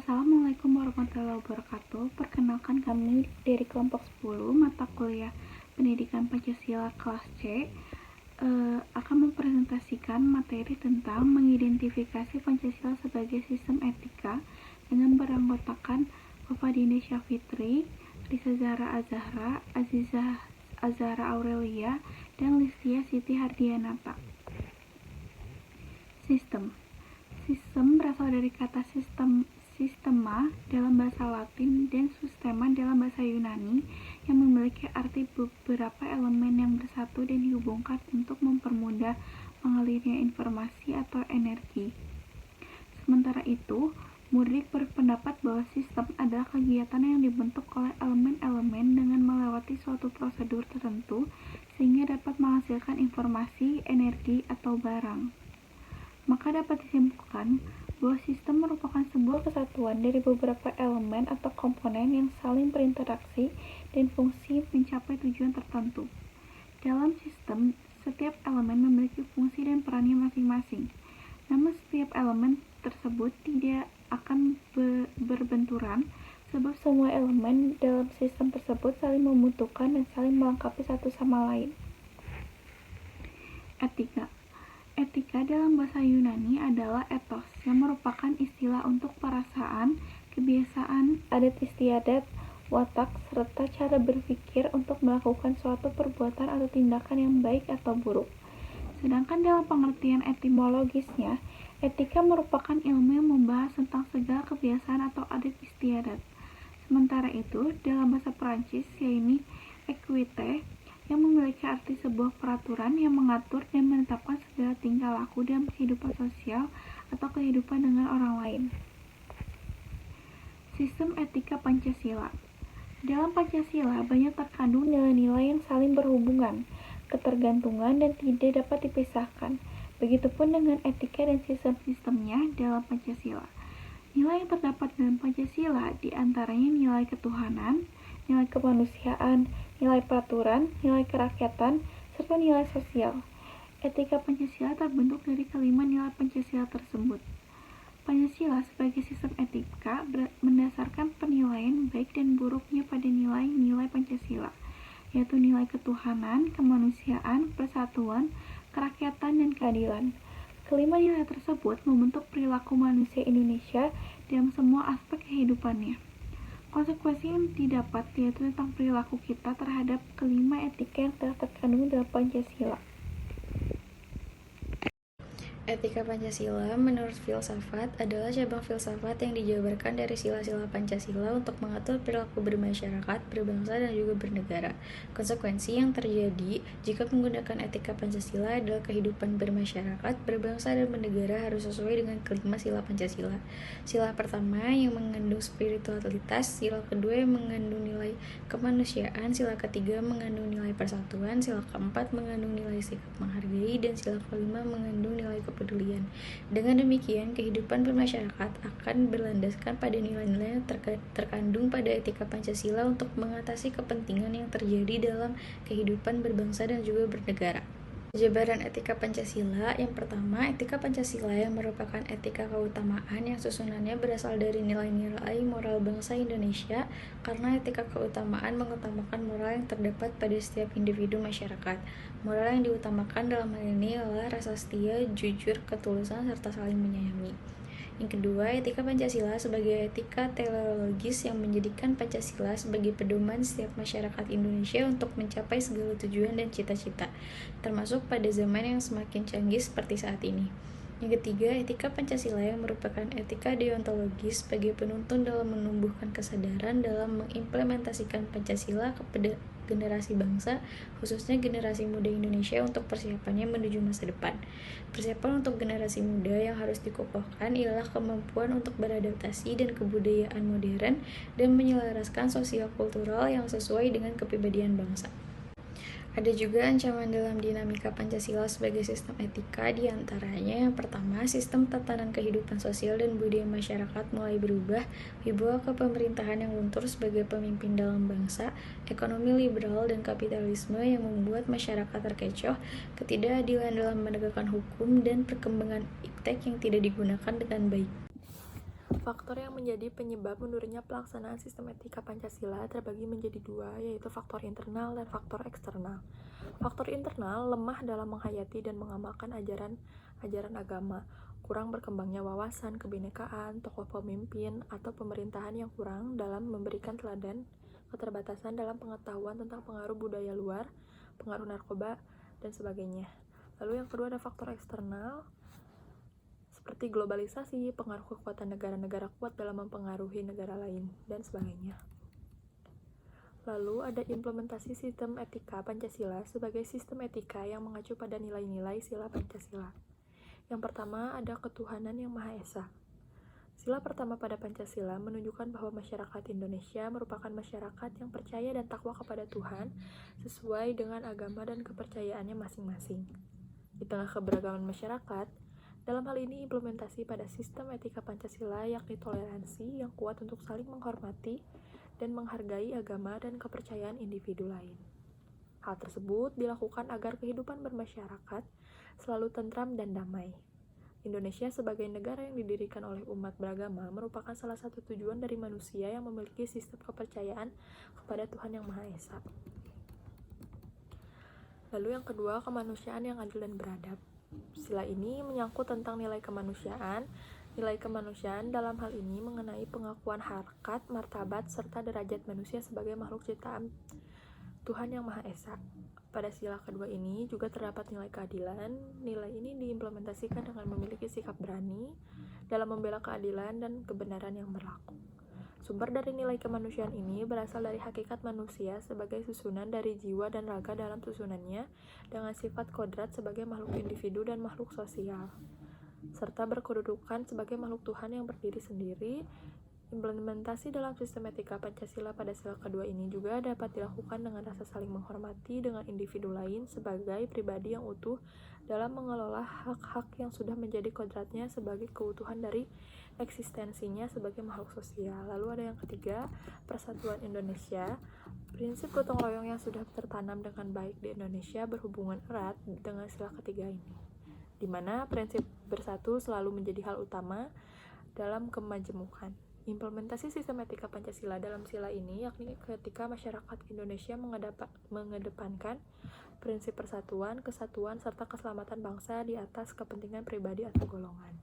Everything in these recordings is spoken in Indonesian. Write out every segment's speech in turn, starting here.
Assalamualaikum warahmatullahi wabarakatuh. Perkenalkan, kami dari kelompok 10 mata kuliah Pendidikan Pancasila kelas C akan mempresentasikan materi tentang mengidentifikasi Pancasila sebagai sistem etika dengan beranggotakan Bapak Dinda Syafitri, Risa Zahra Azahra, Azizah Azahra Aurelia, dan Listia Siti Hardianata. Sistem berasal dari kata sistema dalam bahasa Latin dan sustema dalam bahasa Yunani yang memiliki arti beberapa elemen yang bersatu dan dihubungkan untuk mempermudah mengalirnya informasi atau energi. Sementara itu, Mudrik berpendapat bahwa sistem adalah kegiatan yang dibentuk oleh elemen-elemen dengan melewati suatu prosedur tertentu sehingga dapat menghasilkan informasi, energi, atau barang. Maka dapat disimpulkan bahwa sistem merupakan sebuah kesatuan dari beberapa elemen atau komponen yang saling berinteraksi dan fungsi mencapai tujuan tertentu. Dalam sistem, setiap elemen memiliki fungsi dan perannya masing-masing. Namun setiap elemen tersebut tidak akan berbenturan sebab semua elemen dalam sistem tersebut saling membutuhkan dan saling melengkapi satu sama lain. Etika dalam bahasa Yunani adalah ethos, yang merupakan istilah untuk perasaan, kebiasaan, adat istiadat, watak, serta cara berpikir untuk melakukan suatu perbuatan atau tindakan yang baik atau buruk. Sedangkan dalam pengertian etimologisnya, etika merupakan ilmu yang membahas tentang segala kebiasaan atau adat istiadat. Sementara itu, dalam bahasa Perancis, yaitu equite, yang memiliki arti sebuah peraturan yang mengatur dan menetapkan segala tingkah laku dalam kehidupan sosial atau kehidupan dengan orang lain. Sistem etika Pancasila. Dalam Pancasila banyak terkandung nilai-nilai yang saling berhubungan, ketergantungan, dan tidak dapat dipisahkan. Begitupun dengan etika dan sistem-sistemnya dalam Pancasila. Nilai yang terdapat dalam Pancasila diantaranya nilai ketuhanan, nilai kemanusiaan, nilai peraturan, nilai kerakyatan, serta nilai sosial. Etika Pancasila terbentuk dari kelima nilai Pancasila tersebut. Pancasila sebagai sistem etika mendasarkan penilaian baik dan buruknya pada nilai-nilai Pancasila, yaitu nilai ketuhanan, kemanusiaan, persatuan, kerakyatan, dan keadilan. Kelima nilai tersebut membentuk perilaku manusia Indonesia dalam semua aspek kehidupannya. Konsekuensi yang didapat yaitu tentang perilaku kita terhadap kelima etika yang telah terkandung dalam Pancasila. Etika Pancasila menurut filsafat adalah cabang filsafat yang dijabarkan dari sila-sila Pancasila untuk mengatur perilaku bermasyarakat, berbangsa, dan juga bernegara. Konsekuensi yang terjadi jika menggunakan etika Pancasila adalah kehidupan bermasyarakat, berbangsa, dan bernegara harus sesuai dengan kelima sila Pancasila. Sila pertama yang mengandung spiritualitas, sila kedua yang mengandung nilai kemanusiaan, sila ketiga mengandung nilai persatuan, sila keempat mengandung nilai sikap menghargai, dan sila kelima mengandung nilai kepedulian. Dengan demikian, kehidupan bermasyarakat akan berlandaskan pada nilai-nilai yang terkandung pada etika Pancasila untuk mengatasi kepentingan yang terjadi dalam kehidupan berbangsa dan juga bernegara. Jabaran etika Pancasila. Yang pertama, etika Pancasila yang merupakan etika keutamaan yang susunannya berasal dari nilai-nilai moral bangsa Indonesia, karena etika keutamaan mengutamakan moral yang terdapat pada setiap individu masyarakat. Moral yang diutamakan dalam hal ini adalah rasa setia, jujur, ketulusan, serta saling menyayangi. Yang kedua, etika Pancasila sebagai etika teleologis yang menjadikan Pancasila sebagai pedoman setiap masyarakat Indonesia untuk mencapai segala tujuan dan cita-cita, termasuk pada zaman yang semakin canggih seperti saat ini. Yang ketiga, etika Pancasila yang merupakan etika deontologis sebagai penuntun dalam menumbuhkan kesadaran dalam mengimplementasikan Pancasila kepada generasi bangsa, khususnya generasi muda Indonesia untuk persiapannya menuju masa depan. Persiapan untuk generasi muda yang harus dikokohkan ialah kemampuan untuk beradaptasi dan kebudayaan modern dan menyelaraskan sosial kultural yang sesuai dengan kepribadian bangsa. Ada juga ancaman dalam dinamika Pancasila sebagai sistem etika, diantaranya yang pertama, sistem tatanan kehidupan sosial dan budaya masyarakat mulai berubah, dibawa ke pemerintahan yang luntur sebagai pemimpin dalam bangsa, ekonomi liberal dan kapitalisme yang membuat masyarakat terkecoh, ketidakadilan dalam menegakkan hukum, dan perkembangan iptek yang tidak digunakan dengan baik. Faktor yang menjadi penyebab mundurnya pelaksanaan sistem etika Pancasila terbagi menjadi dua, yaitu faktor internal dan faktor eksternal. Faktor internal lemah dalam menghayati dan mengamalkan ajaran agama, kurang berkembangnya wawasan kebinekaan, tokoh pemimpin, atau pemerintahan yang kurang dalam memberikan teladan, keterbatasan dalam pengetahuan tentang pengaruh budaya luar, pengaruh narkoba, dan sebagainya. Lalu yang kedua ada faktor eksternal, seperti globalisasi, pengaruh kekuatan negara-negara kuat dalam mempengaruhi negara lain, dan sebagainya. Lalu ada implementasi sistem etika Pancasila sebagai sistem etika yang mengacu pada nilai-nilai sila Pancasila. Yang pertama ada ketuhanan yang Maha Esa. Sila pertama pada Pancasila menunjukkan bahwa masyarakat Indonesia merupakan masyarakat yang percaya dan takwa kepada Tuhan sesuai dengan agama dan kepercayaannya masing-masing. Di tengah keberagaman masyarakat, dalam hal ini implementasi pada sistem etika Pancasila yakni toleransi yang kuat untuk saling menghormati dan menghargai agama dan kepercayaan individu lain. Hal tersebut dilakukan agar kehidupan bermasyarakat selalu tentram dan damai. Indonesia sebagai negara yang didirikan oleh umat beragama merupakan salah satu tujuan dari manusia yang memiliki sistem kepercayaan kepada Tuhan Yang Maha Esa. Lalu yang kedua, kemanusiaan yang adil dan beradab. Sila ini menyangkut tentang nilai kemanusiaan. Nilai kemanusiaan dalam hal ini mengenai pengakuan harkat, martabat, serta derajat manusia sebagai makhluk ciptaan Tuhan Yang Maha Esa. Pada sila kedua ini juga terdapat nilai keadilan. Nilai ini diimplementasikan dengan memiliki sikap berani dalam membela keadilan dan kebenaran yang berlaku. Sumber dari nilai kemanusiaan ini berasal dari hakikat manusia sebagai susunan dari jiwa dan raga dalam susunannya dengan sifat kodrat sebagai makhluk individu dan makhluk sosial, serta berkedudukan sebagai makhluk Tuhan yang berdiri sendiri. Implementasi dalam sistem etika Pancasila pada sila kedua ini juga dapat dilakukan dengan rasa saling menghormati dengan individu lain sebagai pribadi yang utuh dalam mengelola hak-hak yang sudah menjadi kodratnya sebagai keutuhan dari eksistensinya sebagai makhluk sosial. Lalu ada yang ketiga, persatuan Indonesia. Prinsip gotong royong yang sudah tertanam dengan baik di Indonesia berhubungan erat dengan sila ketiga ini, di mana prinsip bersatu selalu menjadi hal utama dalam kemajemukan. Implementasi sistem etika Pancasila dalam sila ini yakni ketika masyarakat Indonesia mengedepankan prinsip persatuan, kesatuan, serta keselamatan bangsa di atas kepentingan pribadi atau golongan.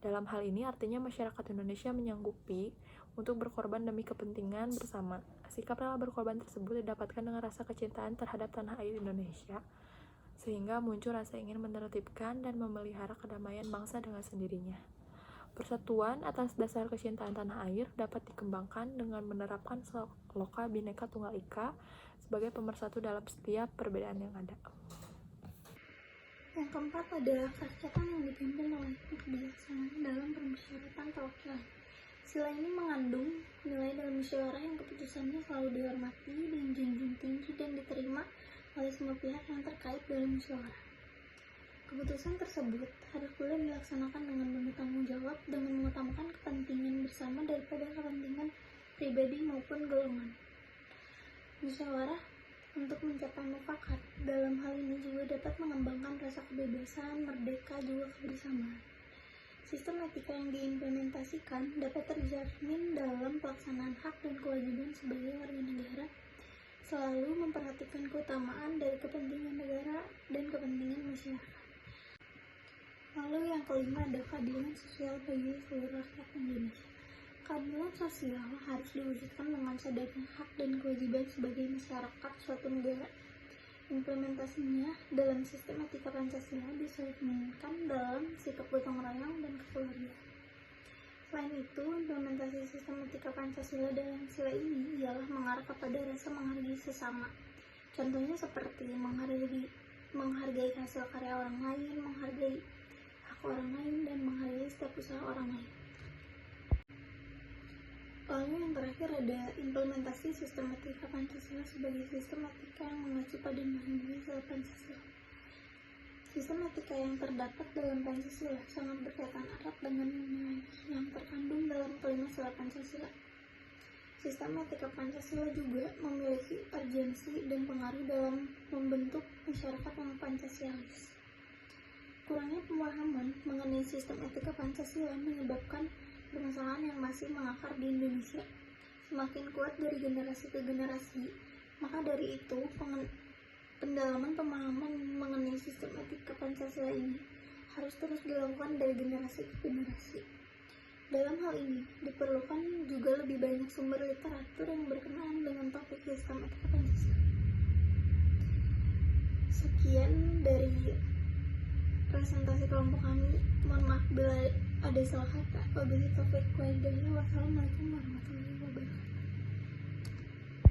Dalam hal ini artinya masyarakat Indonesia menyanggupi untuk berkorban demi kepentingan bersama. Sikap rela berkorban tersebut didapatkan dengan rasa kecintaan terhadap tanah air Indonesia, sehingga muncul rasa ingin menertibkan dan memelihara kedamaian bangsa dengan sendirinya. Persatuan atas dasar kecintaan tanah air dapat dikembangkan dengan menerapkan Loka Bhinneka Tunggal Ika sebagai pemersatu dalam setiap perbedaan yang ada. Yang keempat adalah kerakyatan yang dipimpin oleh kebijaksanaan dalam permusyawaratan perwakilan. Sila ini mengandung nilai dalam musyawarah yang keputusannya selalu dihormati dan junjung tinggi dan diterima oleh semua pihak yang terkait dalam musyawarah. Keputusan tersebut harus pula dilaksanakan dengan penuh tanggung jawab dengan mengutamakan kepentingan bersama daripada kepentingan pribadi maupun golongan. Musyawarah untuk mencapai mufakat dalam hal ini juga dapat mengembangkan rasa kebebasan, merdeka, juga kebersamaan. Sistem etika yang diimplementasikan dapat terjamin dalam pelaksanaan hak dan kewajiban sebagai warga negara, selalu memperhatikan keutamaan dari kepentingan negara dan kepentingan masyarakat. Lalu yang kelima ada keadilan sosial bagi seluruh rakyat Indonesia. Keadilan sosial harus diwujudkan dengan sadarnya hak dan kewajiban sebagai masyarakat suatu negara. Implementasinya dalam sistem etika Pancasila dicerminkan dalam sikap gotong royong dan kekeluargaan. Selain itu, implementasi sistem etika Pancasila dalam sila ini ialah mengarah kepada rasa menghargai sesama. Contohnya seperti menghargai hasil karya orang lain, menghargai hak orang lain, dan menghargai setiap usaha orang lain. Lalu yang terakhir ada implementasi sistem etika Pancasila sebagai sistem etika yang mengacu pada nilai-nilai sila Pancasila. Sistem etika yang terdapat dalam Pancasila sangat berkaitan erat dengan nilai yang terkandung dalam kelima sila Pancasila. Sistem etika Pancasila juga memiliki urgensi dan pengaruh dalam membentuk masyarakat yang Pancasialis. Kurangnya pemahaman mengenai sistem etika Pancasila menyebabkan masih mengakar di Indonesia, semakin kuat dari generasi ke generasi. Maka dari itu, pendalaman pemahaman mengenai sistem etika Pancasila ini harus terus dilakukan dari generasi ke generasi. Dalam hal ini, diperlukan juga lebih banyak sumber literatur yang berkenaan dengan topik sistem etika Pancasila. Sekian dari presentasi kelompok kami. Mohon maaf bila ada salah kata. Wabillahi taufiq wal hidayah. Wassalamualaikum warahmatullahi wabarakatuh.